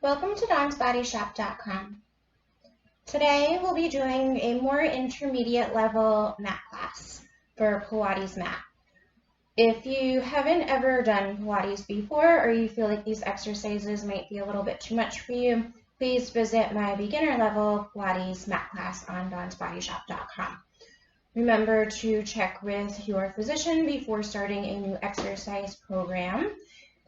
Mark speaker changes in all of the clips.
Speaker 1: Welcome to donsbodyshop.com. Today we'll be doing a more intermediate level mat class for Pilates Mat. If you haven't ever done Pilates before or you feel like these exercises might be a little bit too much for you, please visit my beginner level Pilates Mat class on donsbodyshop.com. Remember to check with your physician before starting a new exercise program.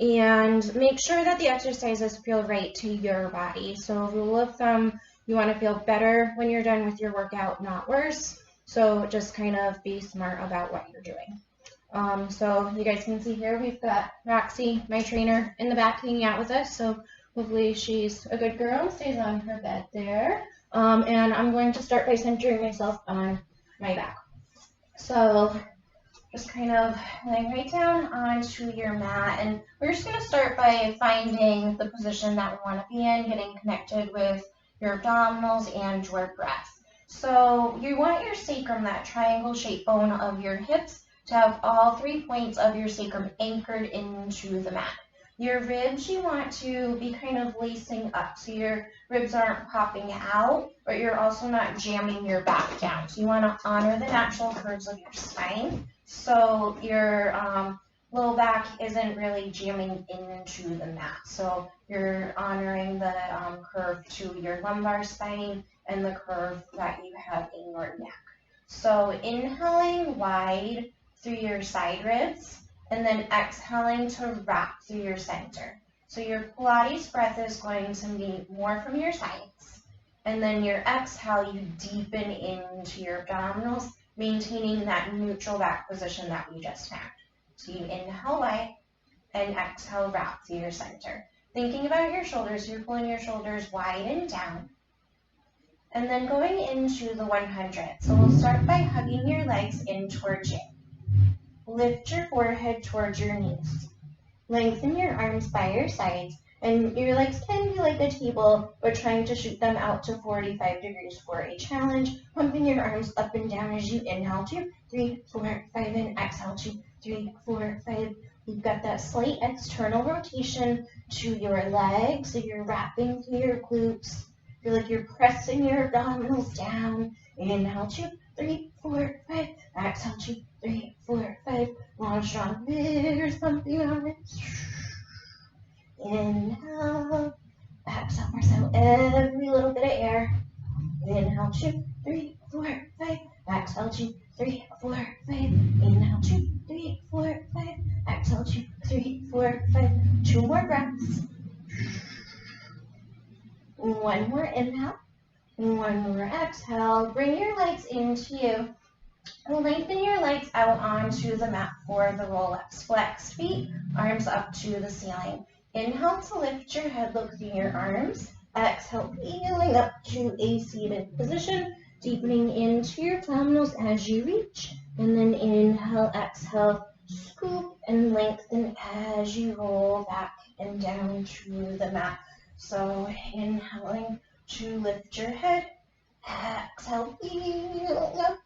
Speaker 1: And make sure that the exercises feel right to your body. So rule of thumb, you want to feel better when you're done with your workout, not worse. So just kind of be smart about what you're doing. So you guys can see here, we've got Roxy, my trainer, in the back hanging out with us. So hopefully she's a good girl, stays on her bed there. And I'm going to start by centering myself on my back. So just kind of laying right down onto your mat, and we're just going to start by finding the position that we want to be in, getting connected with your abdominals and your breath. So you want your sacrum, that triangle shaped bone of your hips, to have all 3 points of your sacrum anchored into the mat. Your ribs, you want to be kind of lacing up, so your ribs aren't popping out, but you're also not jamming your back down. So you want to honor the natural curves of your spine, so your low back isn't really jamming into the mat. So you're honoring the curve to your lumbar spine and the curve that you have in your neck. So inhaling wide through your side ribs, and then exhaling to wrap through your center. So your Pilates breath is going to be more from your sides, and then your exhale, you deepen into your abdominals, maintaining that neutral back position that we just found. So you inhale wide and exhale wrap through your center. Thinking about your shoulders, you're pulling your shoulders wide and down. And then going into the 100. So we'll start by hugging your legs in towards you. Lift your forehead towards your knees. Lengthen your arms by your sides, and your legs can be like a table, but trying to shoot them out to 45 degrees for a challenge. Pumping your arms up and down as you inhale, 2, 3, 4, 5, and exhale, 2, 3, 4, 5. You've got that slight external rotation to your legs, so you're wrapping through your glutes. Feel like you're pressing your abdominals down. Inhale, 2, 3, 4, 5. Exhale, 2, 3, 4, 5. Long, strong, big, something on it. Inhale. Exhale, press out every little bit of air. Inhale, 2, 3, 4, 5. Exhale, 2, 3, 4, 5. Inhale, 2, 3, 4, 5. Exhale, 2, 3, 4, 5. 2 more breaths. One more inhale. One more exhale. Bring your legs into you. Lengthen your legs out onto the mat for the roll-ups. Flexed feet, arms up to the ceiling. Inhale to lift your head, look through your arms. Exhale, peeling up to a seated position, deepening into your abdominals as you reach. And then inhale, exhale, scoop and lengthen as you roll back and down to the mat. So inhaling to lift your head. Exhale, peeling up.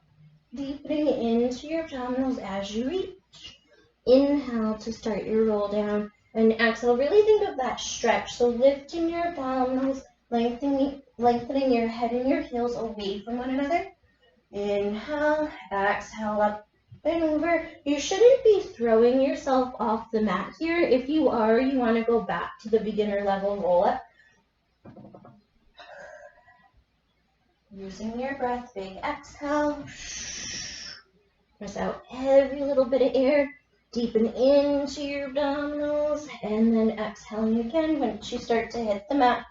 Speaker 1: Deepening into your abdominals as you reach. Inhale to start your roll down, and exhale. Really think of that stretch. So lifting your abdominals, lengthening your head and your heels away from one another. Inhale, exhale, up and over. You shouldn't be throwing yourself off the mat here. If you are, you want to go back to the beginner level roll up. Using your breath, big exhale. Press out every little bit of air. Deepen into your abdominals, and then exhaling again once you start to hit the mat.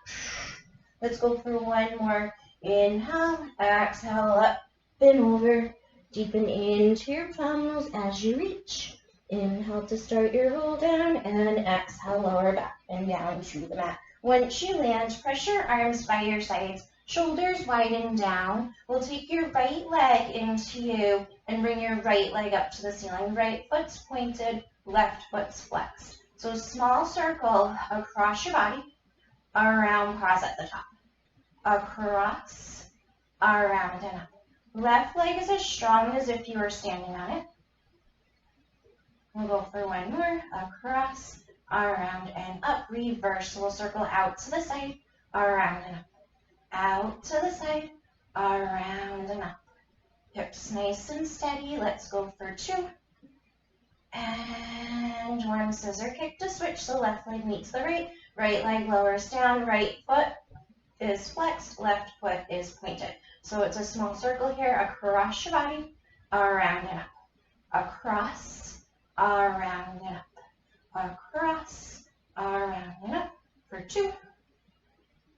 Speaker 1: Let's go for one more. Inhale, exhale, up and over. Deepen into your abdominals as you reach. Inhale to start your roll down, and exhale, lower back and down to the mat. Once you land, press your arms by your sides. Shoulders widen down. We'll take your right leg into you and bring your right leg up to the ceiling. Right foot's pointed, left foot's flexed. So small circle across your body, around, cross at the top. Across, around, and up. Left leg is as strong as if you were standing on it. We'll go for one more. Across, around and up, reverse. So we'll circle out to the side, around and up, out to the side, around and up. Hips nice and steady. Let's go for 2. And 1 scissor kick to switch. So left leg meets the right, right leg lowers down, right foot is flexed, left foot is pointed. So it's a small circle here across your body, around and up, across, around and up, across, around and up for 2.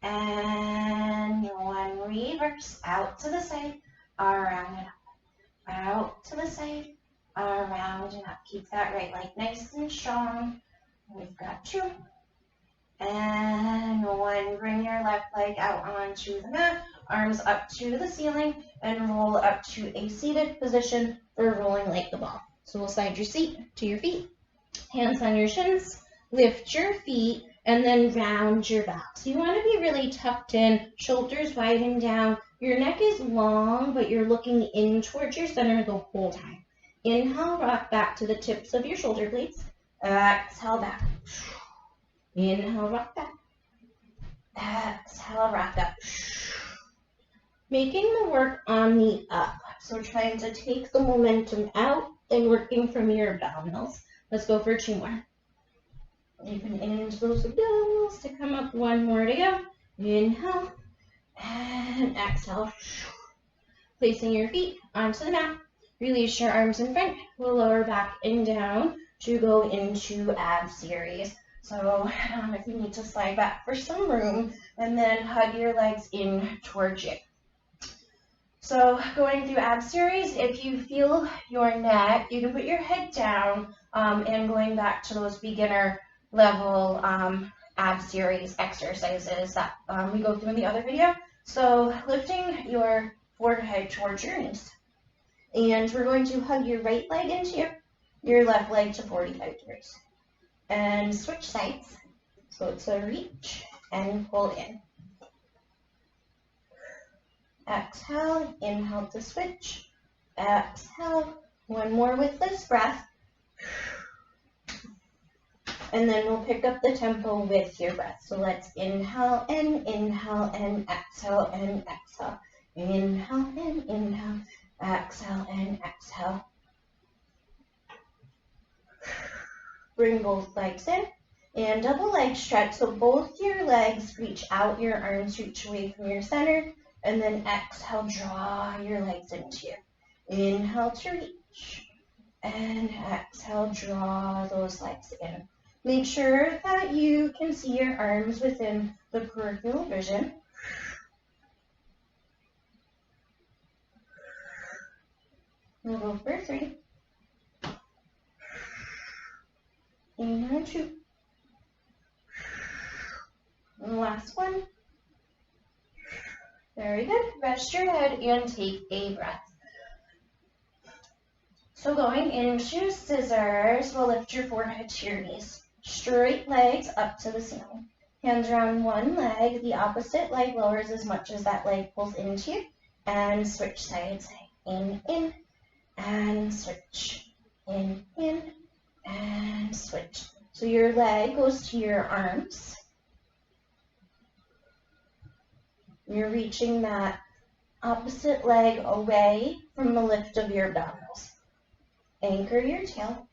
Speaker 1: And 1 reverse, out to the side, around and up, out to the side, around and up. Keep that right leg nice and strong. We've got 2. And 1, bring your left leg out onto the mat, arms up to the ceiling, and roll up to a seated position for rolling like the ball. So we'll slide your seat to your feet, hands on your shins, lift your feet, and then round your back. So you want to be really tucked in, shoulders widen down. Your neck is long, but you're looking in towards your center the whole time. Inhale, rock back to the tips of your shoulder blades. Exhale, back. Inhale, rock back. Exhale, rock up. Making the work on the up. So trying to take the momentum out and working from your abdominals. Let's go for 2 more. You can engage those abdominals to come up. 1 more to go. Inhale and exhale. Placing your feet onto the mat. Release your arms in front. We'll lower back and down to go into ab series. So if you need to slide back for some room, and then hug your legs in towards you. So going through ab series, if you feel your neck, you can put your head down and going back to those beginner level ab series exercises that we go through in the other video. So lifting your forehead towards your knees. And we're going to hug your right leg into your left leg to 45 degrees. And switch sides. So it's a reach and pull in. Exhale, inhale to switch. Exhale. 1 more with this breath. And then we'll pick up the tempo with your breath. So let's inhale and exhale and exhale. Inhale and inhale, exhale and exhale. Bring both legs in and double leg stretch. So both your legs reach out, your arms reach away from your center, and then exhale, draw your legs into you. Inhale to reach, and exhale, draw those legs in. Make sure that you can see your arms within the peripheral vision. We'll go for 3. And 2. And last 1. Very good. Rest your head and take a breath. So going into scissors, we'll lift your forehead to your knees. Straight legs up to the ceiling. Hands around one leg. The opposite leg lowers as much as that leg pulls into you. And switch sides. In, and switch. In, and switch. So your leg goes to your arms. You're reaching that opposite leg away from the lift of your abdominals. Anchor your tail.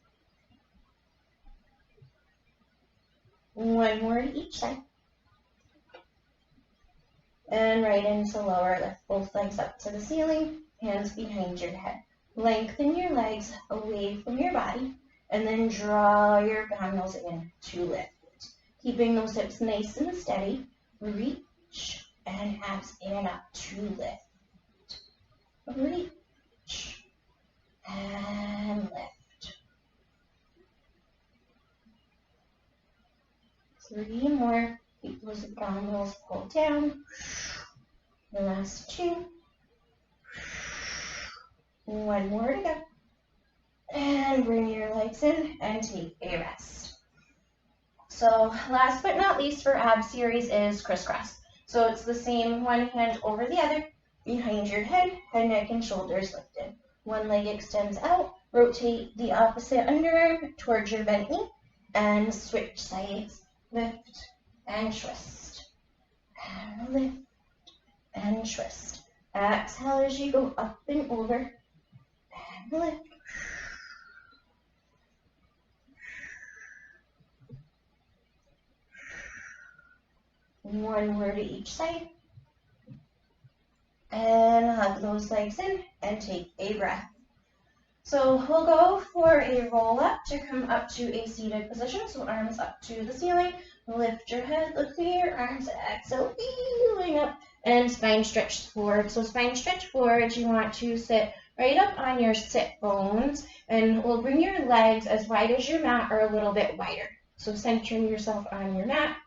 Speaker 1: 1 more to each side. And right into lower. Lift both legs up to the ceiling, hands behind your head. Lengthen your legs away from your body, and then draw your abdominals in to lift. Keeping those hips nice and steady. Reach and abs in and up to lift. Reach and lift. 3 more. Keep those abdominals pulled down. The last 2. 1 more to go. And bring your legs in and take a rest. So last but not least for ab series is crisscross. So it's the same, one hand over the other, behind your head, neck and shoulders lifted. One leg extends out, rotate the opposite underarm towards your bent knee, and switch sides. Lift and twist, and lift and twist. Exhale as you go up and over, and lift. One more to each side. And hug those legs in and take a breath. So we'll go for a roll up to come up to a seated position. So arms up to the ceiling. Lift your head, look through your arms, exhale, feeling up, and spine stretch forward. So spine stretch forward, you want to sit right up on your sit bones, and we'll bring your legs as wide as your mat or a little bit wider. So centering yourself on your mat,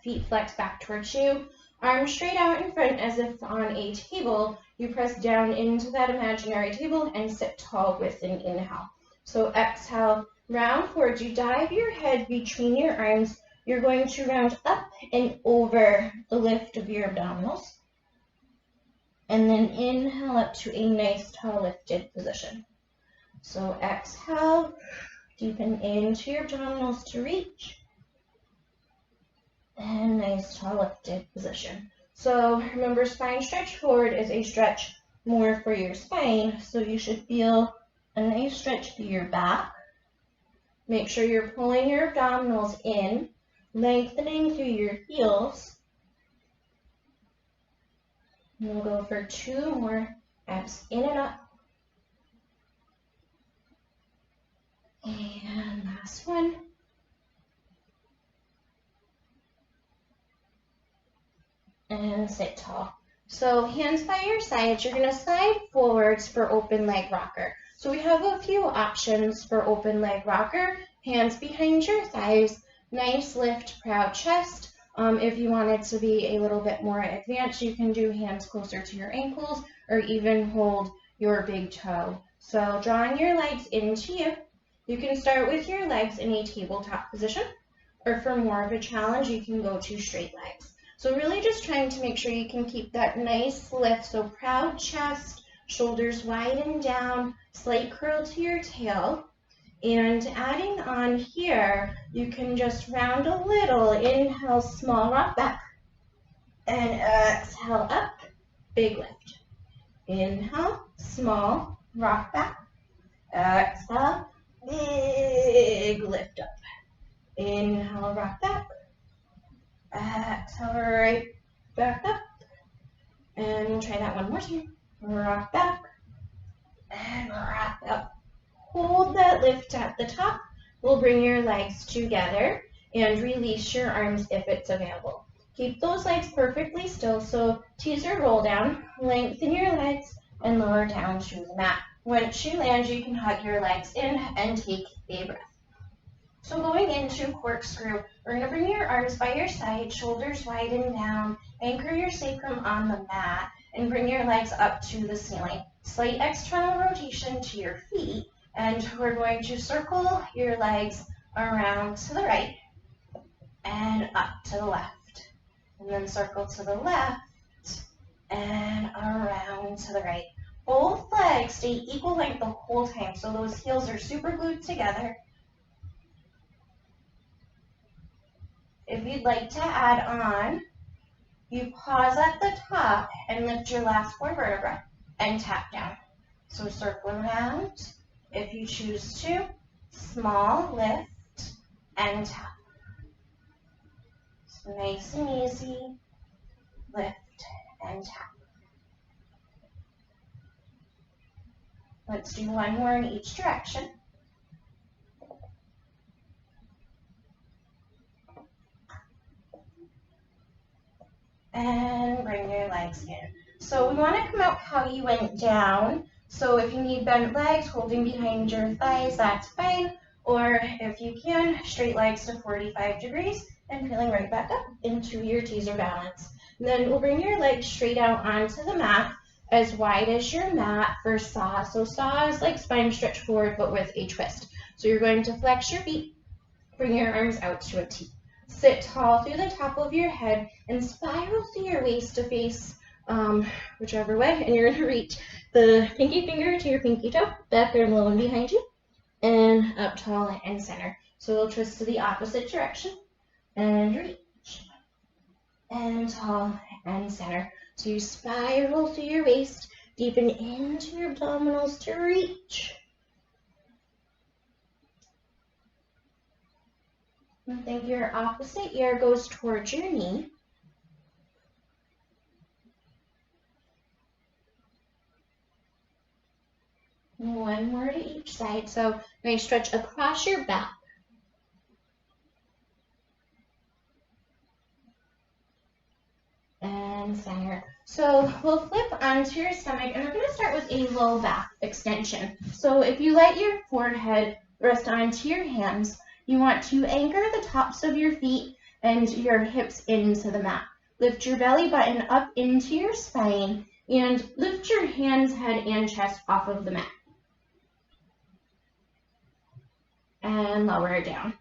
Speaker 1: feet flex back towards you, arms straight out in front as if on a table. You press down into that imaginary table and sit tall with an inhale. So exhale, round forward. You dive your head between your arms. You're going to round up and over the lift of your abdominals. And then inhale up to a nice tall lifted position. So exhale, deepen into your abdominals to reach. And nice tall lifted position. So remember, spine stretch forward is a stretch more for your spine. So you should feel a nice stretch through your back. Make sure you're pulling your abdominals in, lengthening through your heels. And we'll go for 2 more. Abs in and up. And last one. And sit tall. So hands by your sides, you're going to slide forwards for open leg rocker. So we have a few options for open leg rocker. Hands behind your thighs, nice lift, proud chest. If you want it to be a little bit more advanced, you can do hands closer to your ankles or even hold your big toe. So drawing your legs into you. You can start with your legs in a tabletop position, or for more of a challenge, you can go to straight legs. So really just trying to make sure you can keep that nice lift. So proud chest, shoulders widen down, slight curl to your tail. And adding on here, you can just round a little. Inhale, small rock back. And exhale up, big lift. Inhale, small rock back. Exhale, big lift up. Inhale, rock back. Exhale, right back up. And we'll try that one more time. Rock back and rock up. Hold that lift at the top. We'll bring your legs together and release your arms if it's available. Keep those legs perfectly still. So teaser roll down, lengthen your legs and lower down to the mat. Once you land, you can hug your legs in and take a breath. So going into corkscrew, we're going to bring your arms by your side, shoulders widen down, anchor your sacrum on the mat, and bring your legs up to the ceiling. Slight external rotation to your feet, and we're going to circle your legs around to the right and up to the left. And then circle to the left and around to the right. Both legs stay equal length the whole time, so those heels are super glued together. If you'd like to add on, you pause at the top and lift your last 4 vertebrae and tap down. So circle around. If you choose to, small lift and tap. So nice and easy, lift and tap. Let's do one more in each direction. And bring your legs in. So we want to come out how you went down. So if you need bent legs, holding behind your thighs, that's fine. Or if you can, straight legs to 45 degrees and peeling right back up into your teaser balance. And then we'll bring your legs straight out onto the mat, as wide as your mat for saw. So saw is like spine stretch forward, but with a twist. So you're going to flex your feet, bring your arms out to a T. Sit tall through the top of your head and spiral through your waist to face whichever way, and you're going to reach the pinky finger to your pinky toe, back arm low and behind you, and up tall and center. So we'll twist to the opposite direction and reach and tall and center. So you spiral through your waist, deepen into your abdominals to reach. And think your opposite ear goes towards your knee. One more to each side. So you're going to stretch across your back. And center. So we'll flip onto your stomach, and we're going to start with a low back extension. So if you let your forehead rest onto your hands, you want to anchor the tops of your feet and your hips into the mat. Lift your belly button up into your spine and lift your hands, head, and chest off of the mat. And lower it down.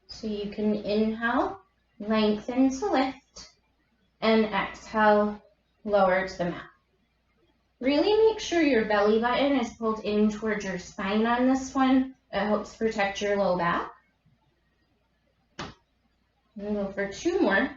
Speaker 1: So you can inhale, lengthen to lift, and exhale, lower to the mat. Really make sure your belly button is pulled in towards your spine on this one. It helps protect your low back. And go for 2 more.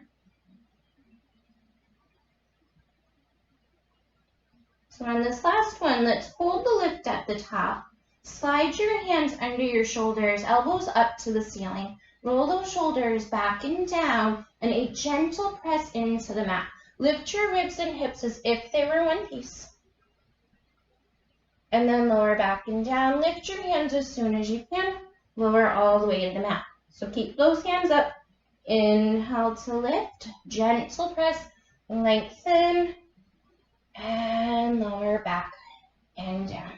Speaker 1: So on this last one, let's hold the lift at the top. Slide your hands under your shoulders, elbows up to the ceiling. Roll those shoulders back and down, and a gentle press into the mat. Lift your ribs and hips as if they were one piece. And then lower back and down. Lift your hands as soon as you can. Lower all the way to the mat. So keep those hands up. Inhale to lift. Gentle press. Lengthen. And lower back and down.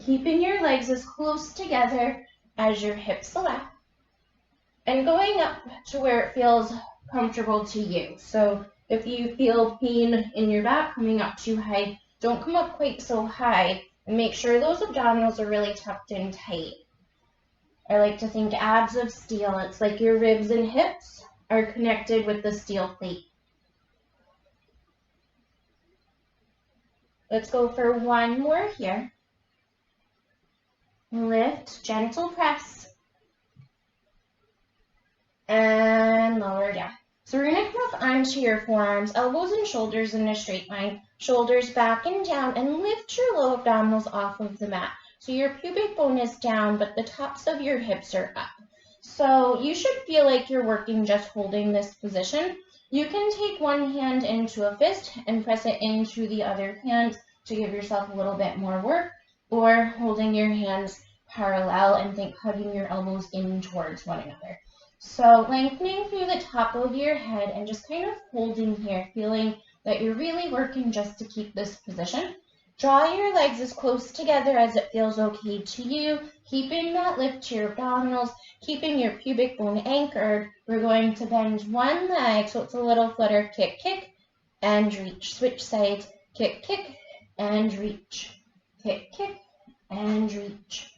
Speaker 1: Keeping your legs as close together as your hips allow. And going up to where it feels comfortable to you. So if you feel pain in your back coming up too high, don't come up quite so high, and make sure those abdominals are really tucked in tight. I like to think abs of steel. It's like your ribs and hips are connected with the steel plate. Let's go for 1 more here. Lift, gentle press, and lower down. So we're going to come up onto your forearms, elbows and shoulders in a straight line, shoulders back and down, and lift your low abdominals off of the mat. So your pubic bone is down, but the tops of your hips are up. So you should feel like you're working just holding this position. You can take one hand into a fist and press it into the other hand to give yourself a little bit more work, or holding your hands parallel and think hugging your elbows in towards one another. So lengthening through the top of your head and just kind of holding here, feeling that you're really working just to keep this position. Draw your legs as close together as it feels okay to you, keeping that lift to your abdominals, keeping your pubic bone anchored. We're going to bend one leg, so it's a little flutter, kick, kick, and reach. Switch sides, kick, kick, and reach. Kick, kick, and reach.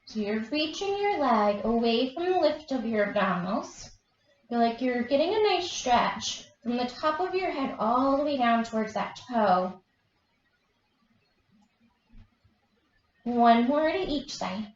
Speaker 1: So you're reaching your leg away from the lift of your abdominals. Feel like you're getting a nice stretch from the top of your head all the way down towards that toe. 1 more to each side.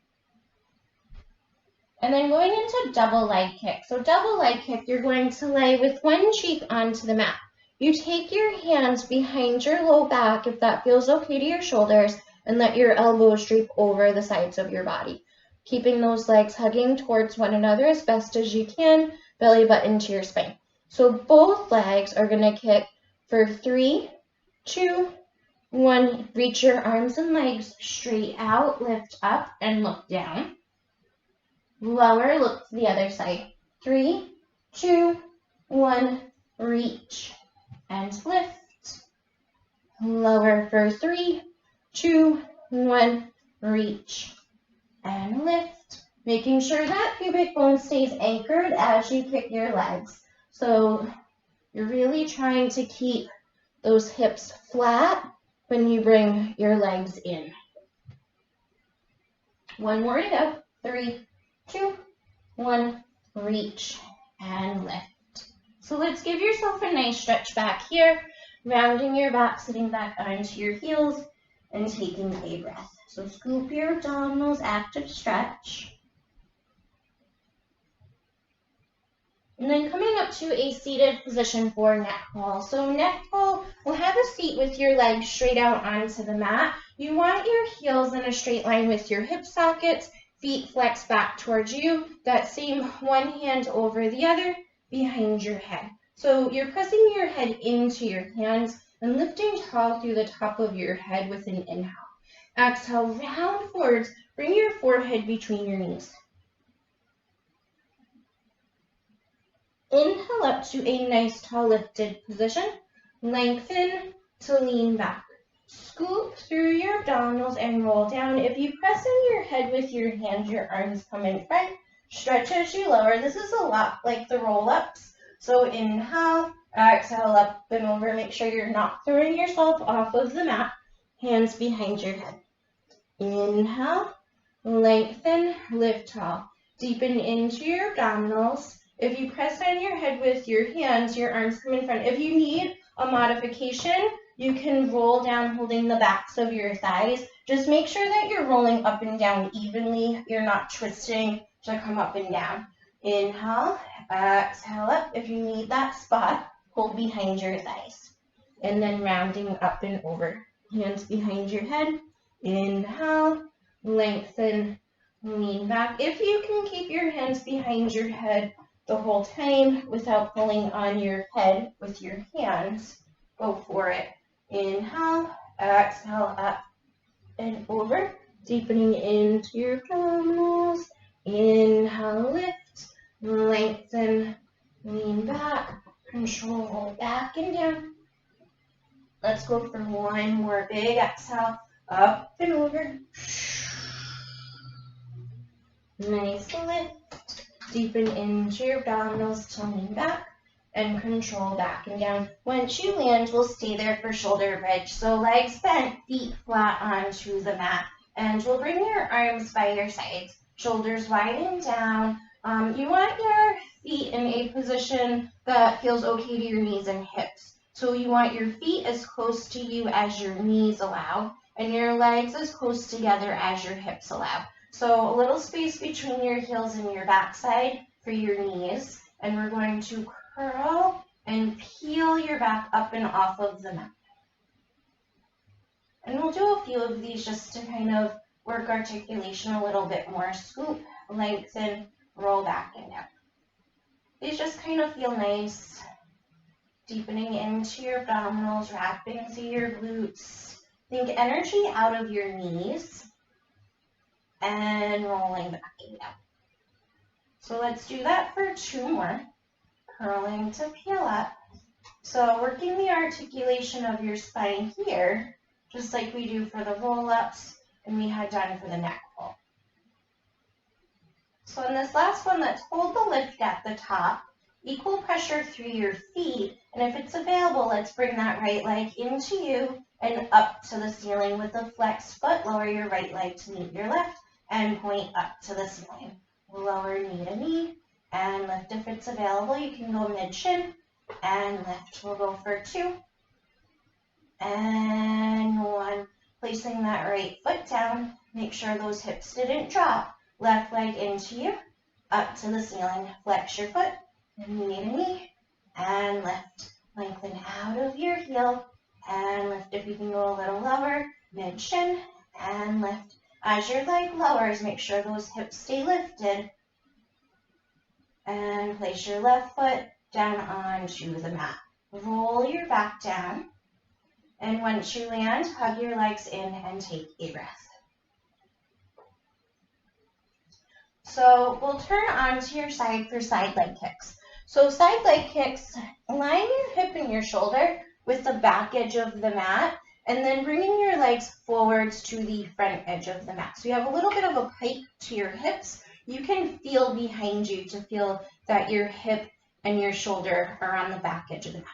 Speaker 1: And then going into double leg kick. So double leg kick, you're going to lay with one cheek onto the mat. You take your hands behind your low back, if that feels okay to your shoulders, and let your elbows drape over the sides of your body. Keeping those legs hugging towards one another as best as you can, belly button to your spine. So both legs are going to kick for 3, 2, 1. Reach your arms and legs straight out, lift up, and look down. Lower, look to the other side. 3, 2, 1. Reach and lift. Lower for 3, 2, 1. Reach and lift. Making sure that pubic bone stays anchored as you kick your legs. So you're really trying to keep those hips flat when you bring your legs in. 1 more to go. 3, 2, 1. Reach and lift. So let's give yourself a nice stretch back here. Rounding your back, sitting back onto your heels, and taking a breath. So scoop your abdominals, active stretch. And then coming up to a seated position for neck ball. So neck ball, we'll have a seat with your legs straight out onto the mat. You want your heels in a straight line with your hip sockets, feet flex back towards you. That same one hand over the other behind your head. So you're pressing your head into your hands and lifting tall through the top of your head with an inhale. Exhale, round forwards. Bring your forehead between your knees. Inhale up to a nice tall lifted position. Lengthen to lean back. Scoop through your abdominals and roll down. If you press in your head with your hands, your arms come in front. Stretch as you lower. This is a lot like the roll-ups. So inhale, exhale up and over. Make sure you're not throwing yourself off of the mat. Hands behind your head. Inhale, lengthen, lift tall. Deepen into your abdominals. If you press on your head with your hands, your arms come in front. If you need a modification, you can roll down holding the backs of your thighs. Just make sure that you're rolling up and down evenly. You're not twisting to come up and down. Inhale, exhale up. If you need that spot, hold behind your thighs. And then rounding up and over. Hands behind your head. Inhale, lengthen, lean back. If you can keep your hands behind your head the whole time without pulling on your head with your hands, go for it. Inhale, exhale, up and over, deepening into your abdominals. Inhale, lift, lengthen, lean back, control back and down. Let's go for one more big exhale, up and over. Nice lift. Deepen into your abdominals to lean back and control back and down. Once you land, we'll stay there for shoulder bridge. So legs bent, feet flat onto the mat. And we'll bring your arms by your sides, shoulders widen down. You want your feet in a position that feels okay to your knees and hips. So you want your feet as close to you as your knees allow, and your legs as close together as your hips allow. So a little space between your heels and your backside for your knees. And we're going to curl and peel your back up and off of the mat. And we'll do a few of these just to kind of work articulation a little bit more. Scoop, lengthen, roll back and down. These just kind of feel nice. Deepening into your abdominals, wrapping through your glutes. Think energy out of your knees. And rolling back and down. So let's do that for two more. Curling to peel up. So working the articulation of your spine here, just like we do for the roll-ups and we had done for the neck pull. So in this last one, let's hold the lift at the top, equal pressure through your feet, and if it's available, let's bring that right leg into you and up to the ceiling with a flexed foot. Lower your right leg to meet your left and point up to the ceiling. Lower knee to knee and lift if it's available. You can go mid-shin and lift. We'll go for two and one. Placing that right foot down. Make sure those hips didn't drop. Left leg into you, up to the ceiling. Flex your foot, knee to knee, and lift. Lengthen out of your heel and lift. If you can go a little lower, mid-shin and lift. As your leg lowers, make sure those hips stay lifted. And place your left foot down onto the mat. Roll your back down. And once you land, hug your legs in and take a breath. So we'll turn onto your side for side leg kicks. So side leg kicks, align your hip and your shoulder with the back edge of the mat, and then bringing your legs forwards to the front edge of the mat. So you have a little bit of a pike to your hips. You can feel behind you to feel that your hip and your shoulder are on the back edge of the mat.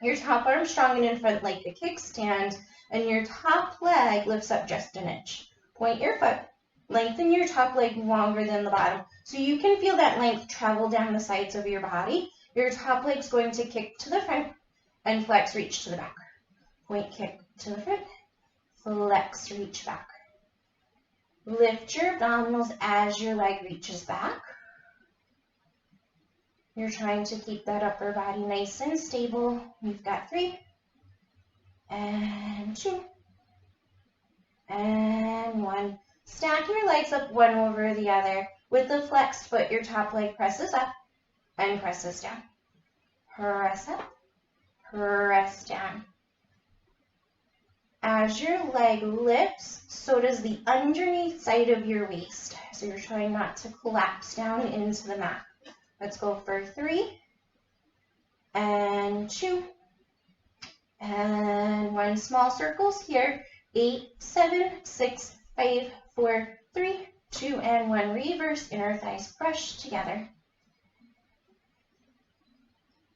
Speaker 1: Your top arm strong and in front like a kickstand, and your top leg lifts up just an inch. Point your foot. Lengthen your top leg longer than the bottom. So you can feel that length travel down the sides of your body. Your top leg's going to kick to the front, and flex, reach to the back. Point, kick to the front, flex, reach back. Lift your abdominals as your leg reaches back. You're trying to keep that upper body nice and stable. We've got 3, and 2, and 1. Stack your legs up one over the other. With the flexed foot, your top leg presses up and presses down. Press up, press down. As your leg lifts, so does the underneath side of your waist. So you're trying not to collapse down into the mat. Let's go for 3, and 2, and 1. Small circles here. 8, 7, 6, 5, 4, 3, 2, and 1. Reverse inner thighs brush together.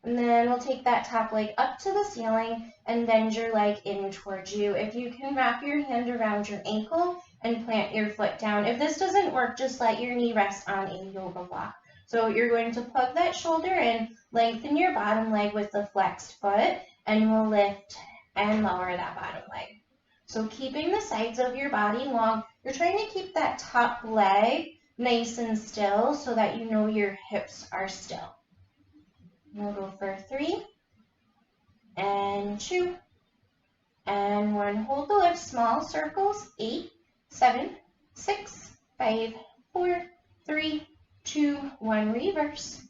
Speaker 1: And then we'll take that top leg up to the ceiling and bend your leg in towards you. If you can wrap your hand around your ankle and plant your foot down. If this doesn't work, just let your knee rest on a yoga block. So you're going to plug that shoulder in, lengthen your bottom leg with the flexed foot, and we'll lift and lower that bottom leg. So keeping the sides of your body long, you're trying to keep that top leg nice and still so that you know your hips are still. We'll go for 3, and 2, and 1. Hold the lift, small circles. 8, 7, 6, 5, 4, 3, 2, 1. Reverse.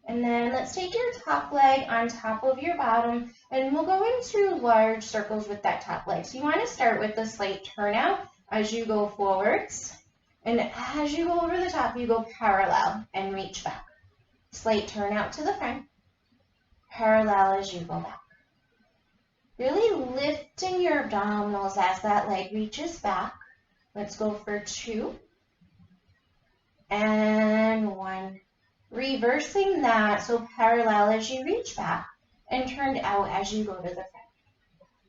Speaker 1: And then let's take your top leg on top of your bottom, and we'll go into large circles with that top leg. So you want to start with a slight turnout as you go forwards. And as you go over the top, you go parallel and reach back. Slight turnout to the front, parallel as you go back. Really lifting your abdominals as that leg reaches back. Let's go for 2, and 1. Reversing that, so parallel as you reach back, and turned out as you go to the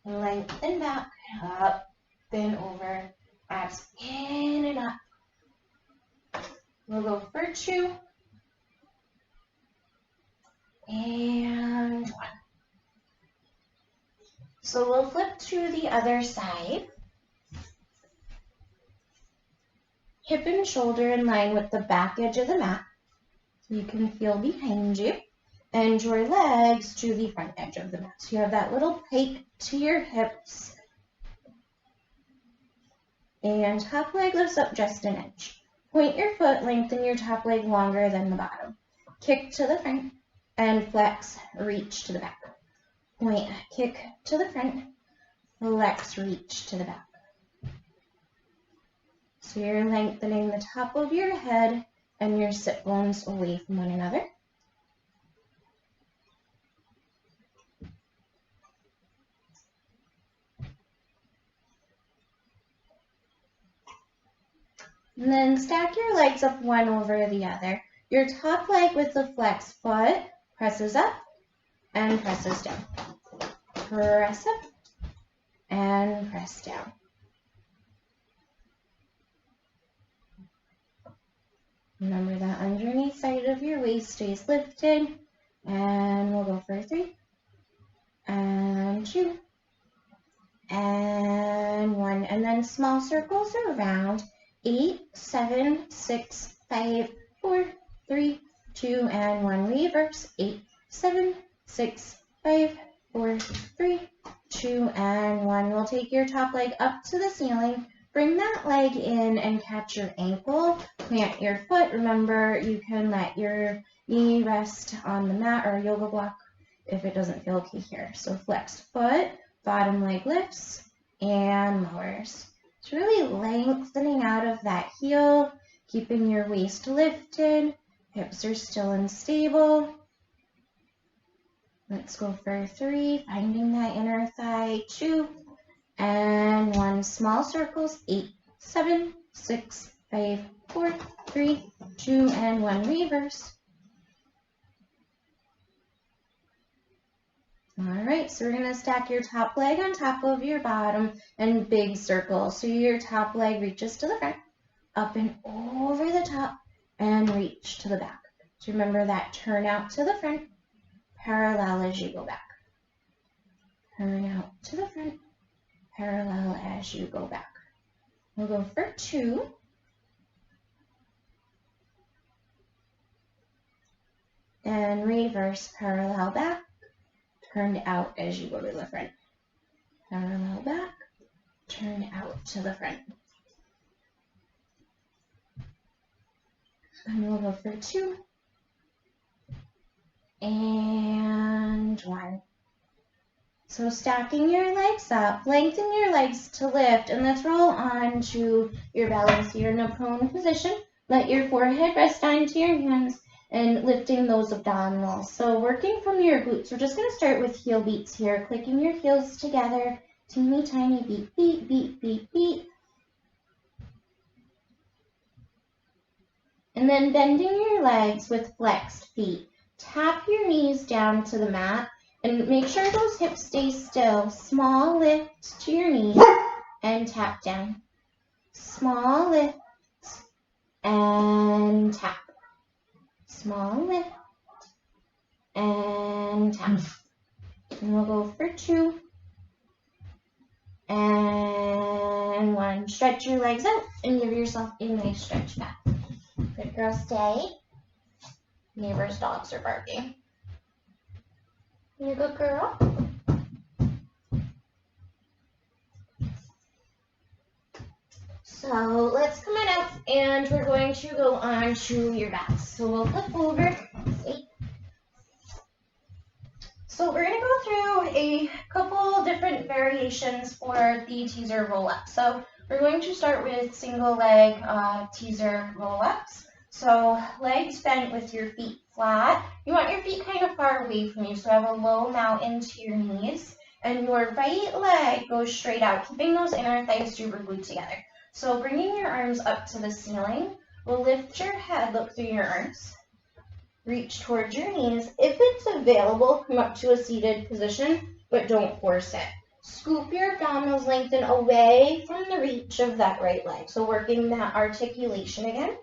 Speaker 1: front. Lengthen back, up, then over, abs in and up. We'll go for 2, and 1. So we'll flip to the other side. Hip and shoulder in line with the back edge of the mat. So you can feel behind you. And your legs to the front edge of the mat. So you have that little pike to your hips. And top leg lifts up just an inch. Point your foot, lengthen your top leg longer than the bottom. Kick to the front and flex, reach to the back. Point, kick to the front, flex, reach to the back. So you're lengthening the top of your head and your sit bones away from one another. And then stack your legs up one over the other. Your top leg with the flexed foot presses up and presses down. Press up and press down. Remember that underneath side of your waist stays lifted. And we'll go for 3, and 2, and 1. And then small circles around. 8, 7, 6, 5, 4, 3, 2, and 1. Reverse. 8, 7, 6, 5, 4, 3, 2, and 1. We'll take your top leg up to the ceiling. Bring that leg in and catch your ankle. Plant your foot. Remember, you can let your knee rest on the mat or yoga block if it doesn't feel okay here. So flexed foot, bottom leg lifts and lowers. It's really lengthening out of that heel, keeping your waist lifted. Hips are still unstable. Let's go for 3, finding that inner thigh. 2, and 1. Small circles. 8, 7, 6, 5, 4, 3, 2, and 1. Reverse. All right, so we're going to stack your top leg on top of your bottom and big circle. So your top leg reaches to the front, up and over the top, and reach to the back. So remember that turn out to the front, parallel as you go back. Turn out to the front, parallel as you go back. We'll go for 2. And reverse, parallel back, turn out as you go to the front. Parallel back, turn out to the front. And we'll go for 2. And 1. So stacking your legs up, lengthen your legs to lift, and let's roll onto your belly. So you're in a prone position. Let your forehead rest onto your hands and lifting those abdominals. So working from your glutes. We're just going to start with heel beats here. Clicking your heels together. Teeny tiny beat, beat, beat, beat, beat. And then bending your legs with flexed feet. Tap your knees down to the mat and make sure those hips stay still. Small lift to your knees and tap down. Small lift and tap. Small lift and tap. And we'll go for 2 and 1. Stretch your legs out and give yourself a nice stretch back. Good girl, stay. Neighbor's dogs are barking. You're a good girl. So let's come on up and we're going to go on to your backs. So we'll flip over. So we're going to go through a couple different variations for the teaser roll-up. So we're going to start with single leg teaser roll-ups. So legs bent with your feet flat. You want your feet kind of far away from you, so have a low mount into your knees. And your right leg goes straight out, keeping those inner thighs super glued together. So bringing your arms up to the ceiling, we'll lift your head, look through your arms. Reach towards your knees. If it's available, come up to a seated position, but don't force it. Scoop your abdominals, lengthen away from the reach of that right leg. So working that articulation again.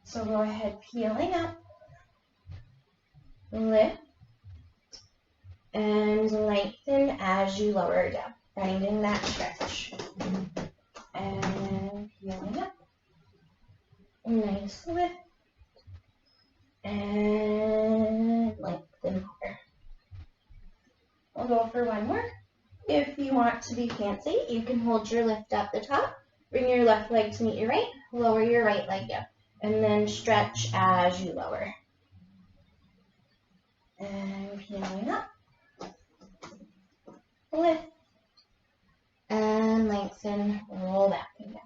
Speaker 1: So go ahead, peeling up, lift, and lengthen as you lower down, finding that stretch. And peeling up, nice lift, and lengthen more. We'll go for 1 more. If you want to be fancy, you can hold your lift at the top, bring your left leg to meet your right, lower your right leg down. And then stretch as you lower. And peeling up. Lift. And lengthen, roll back and down.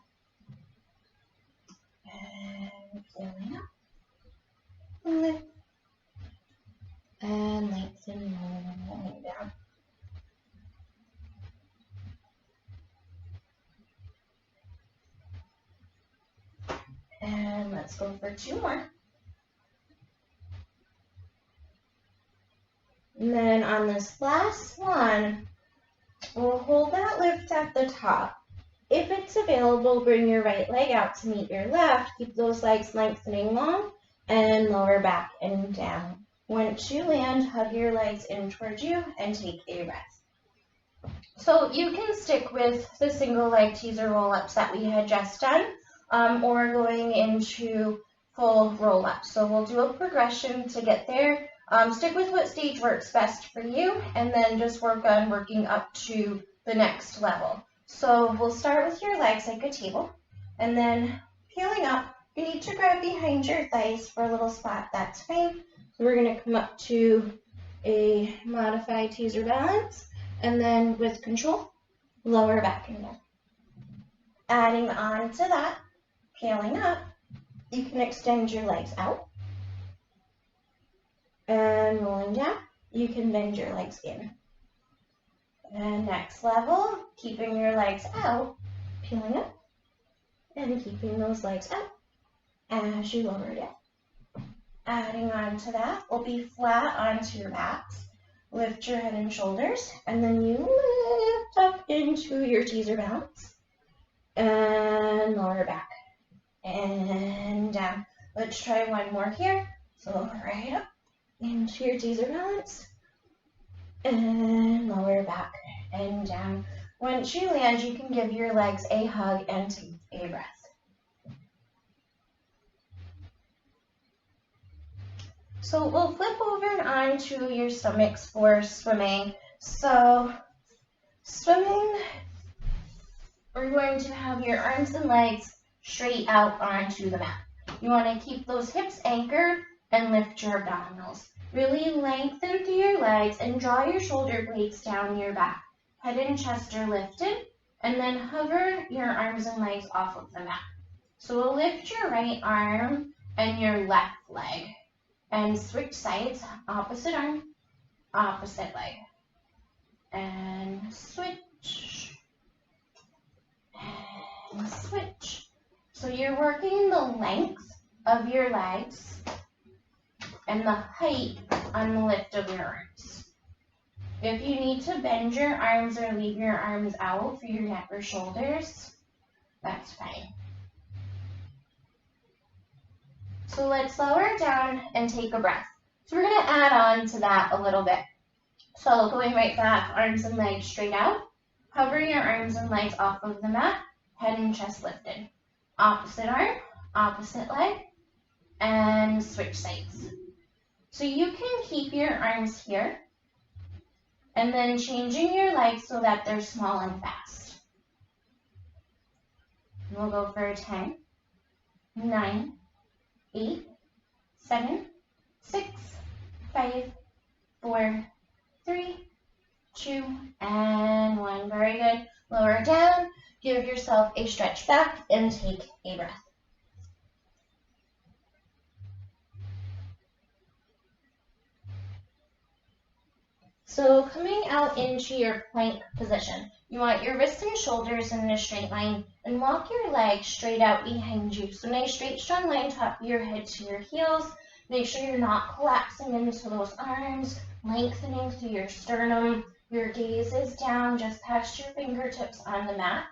Speaker 1: And peeling up. Lift. And lengthen, rolling down. And let's go for 2 more. And then on this last one, we'll hold that lift at the top. If it's available, bring your right leg out to meet your left. Keep those legs lengthening long and lower back and down. Once you land, hug your legs in towards you and take a rest. So you can stick with the single leg teaser roll-ups that we had just done. Or going into full roll-up. So we'll do a progression to get there. Stick with what stage works best for you, and then just work on working up to the next level. So we'll start with your legs like a table, and then peeling up. You need to grab behind your thighs for a little spot, that's fine. So we're going to come up to a modified teaser balance, and then with control, lower back and down. Adding on to that, peeling up, you can extend your legs out. And rolling down, you can bend your legs in. And next level, keeping your legs out, peeling up, and keeping those legs out as you lower down. Adding on to that, will be flat onto your backs. Lift your head and shoulders, and then you lift up into your teaser balance. And lower back. And down. Let's try 1 more here. So right up into your teaser balance and lower back and down. Once you land, you can give your legs a hug and take a breath. So we'll flip over onto your stomachs for swimming. So swimming, we're going to have your arms and legs straight out onto the mat. You want to keep those hips anchored and lift your abdominals. Really lengthen through your legs and draw your shoulder blades down your back. Head and chest are lifted, and then hover your arms and legs off of the mat. So we'll lift your right arm and your left leg and switch sides, opposite arm, opposite leg. And switch, and switch. So you're working the length of your legs and the height on the lift of your arms. If you need to bend your arms or leave your arms out for your neck or shoulders, that's fine. So let's lower down and take a breath. So we're going to add on to that a little bit. So going right back, arms and legs straight out. Hover your arms and legs off of the mat, head and chest lifted. Opposite arm, opposite leg, and switch sides. So you can keep your arms here, and then changing your legs so that they're small and fast. We'll go for 10, 9, 8, 7, 6, 5, 4, 3, 2, and 1. Very good. Lower down. Give yourself a stretch back and take a breath. So coming out into your plank position, you want your wrists and shoulders in a straight line and walk your legs straight out behind you. So nice straight strong line, top of your head to your heels. Make sure you're not collapsing into those arms, lengthening through your sternum. Your gaze is down just past your fingertips on the mat.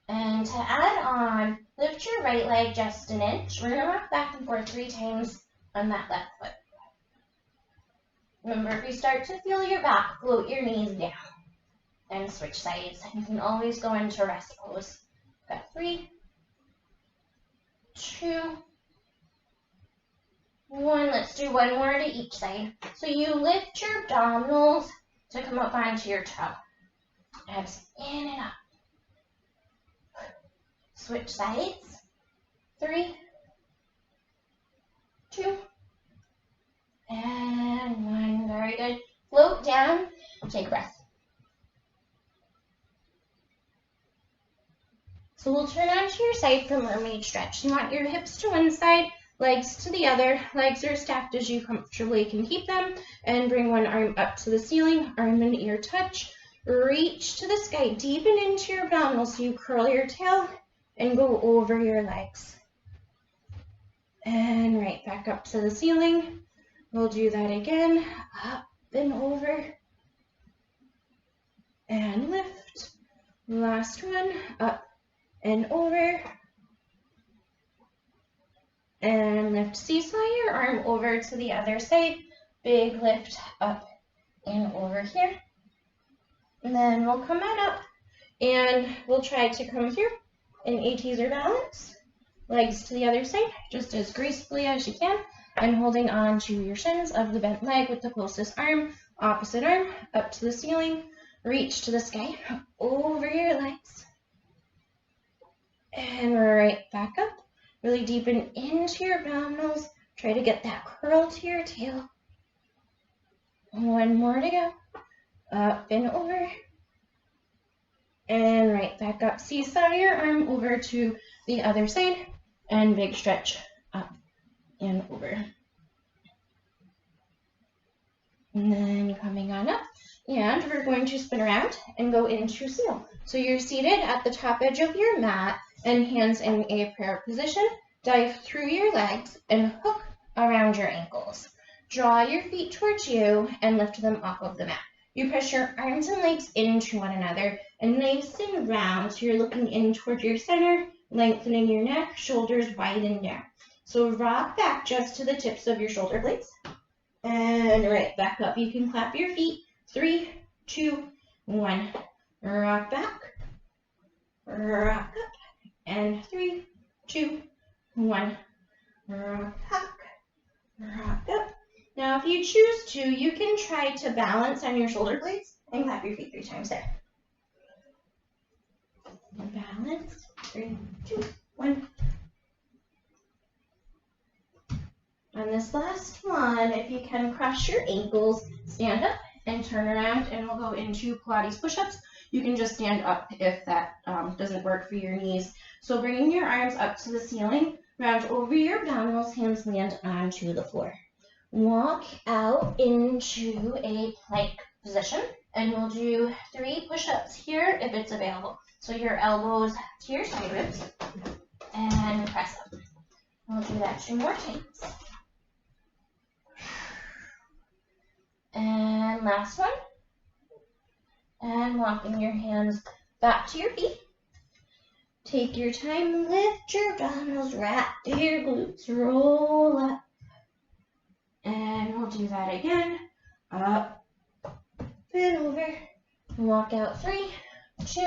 Speaker 1: And to add on, lift your right leg just an inch. We're going to rock back and forth 3 times on that left foot. Remember, if you start to feel your back, float your knees down and switch sides. You can always go into rest pose. Got 3, 2, 1. Let's do one more to each side. So you lift your abdominals to come up onto your toe. Abs in and up. Switch sides. 3, 2, and 1. Very good. Float down. Take a breath. So we'll turn onto your side for mermaid stretch. You want your hips to one side, legs to the other. Legs are stacked as you comfortably can keep them. And bring one arm up to the ceiling, arm and ear touch. Reach to the sky, deepen into your abdominals so you curl your tail and go over your legs. And right back up to the ceiling. We'll do that again. Up and over. And lift. Last one. Up and over. And lift. Seesaw your arm over to the other side. Big lift up and over here. And then we'll come on up. And we'll try to come here in a teaser balance. Legs to the other side, just as gracefully as you can. And holding on to your shins of the bent leg with the closest arm, opposite arm, up to the ceiling, reach to the sky, over your legs, and right back up. Really deepen into your abdominals. Try to get that curl to your tail. One more to go. Up and over, and right back up. Seesaw your arm over to the other side, and big stretch up and over. And then coming on up, and we're going to spin around and go into seal. So you're seated at the top edge of your mat and hands in a prayer position. Dive through your legs and hook around your ankles. Draw your feet towards you and lift them off of the mat. You press your arms and legs into one another and nice and round, so you're looking in toward your center, lengthening your neck, shoulders widen down. So rock back just to the tips of your shoulder blades. And right back up. You can clap your feet. 3, 2, 1. Rock back. Rock up. And 3, 2, 1. Rock back. Rock up. Now if you choose to, you can try to balance on your shoulder blades and clap your feet 3 times there. And balance. 3, 2, 1. On this last one, if you can cross your ankles, stand up and turn around, and we'll go into Pilates push-ups. You can just stand up if that doesn't work for your knees. So bringing your arms up to the ceiling, round over your abdominals, hands land onto the floor. Walk out into a plank position, and we'll do 3 push-ups here if it's available. So your elbows to your side ribs, and press up. We'll do that 2 more times. And last one. And walking your hands back to your feet. Take your time, lift your abdominals, wrap your glutes, roll up. And we'll do that again. Up and over. Walk out 3, 2,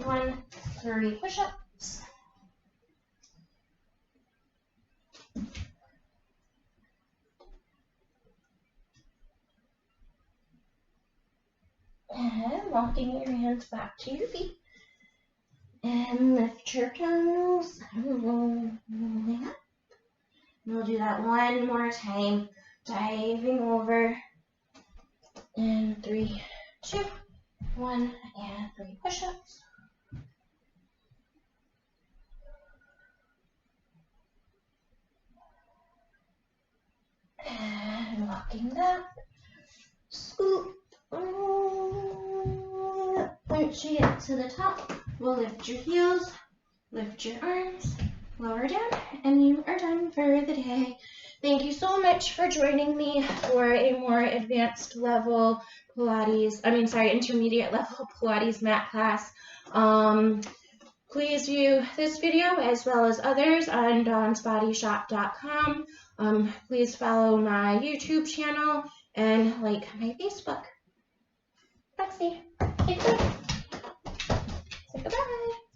Speaker 1: 1, 3 push-ups. And walking your hands back to your feet. And lift your abdominals, rolling up. We'll do that 1 more time, diving over. And 3, 2, 1, and 3 push-ups. And walking back, scoop. Once you get to the top, we'll lift your heels, lift your arms, lower down, and you are done for the day. Thank you so much for joining me for a more advanced level intermediate level Pilates mat class. Please view this video as well as others on dawnsbodyshop.com. Please follow my YouTube channel and like my Facebook. Lexi, take care. Say goodbye.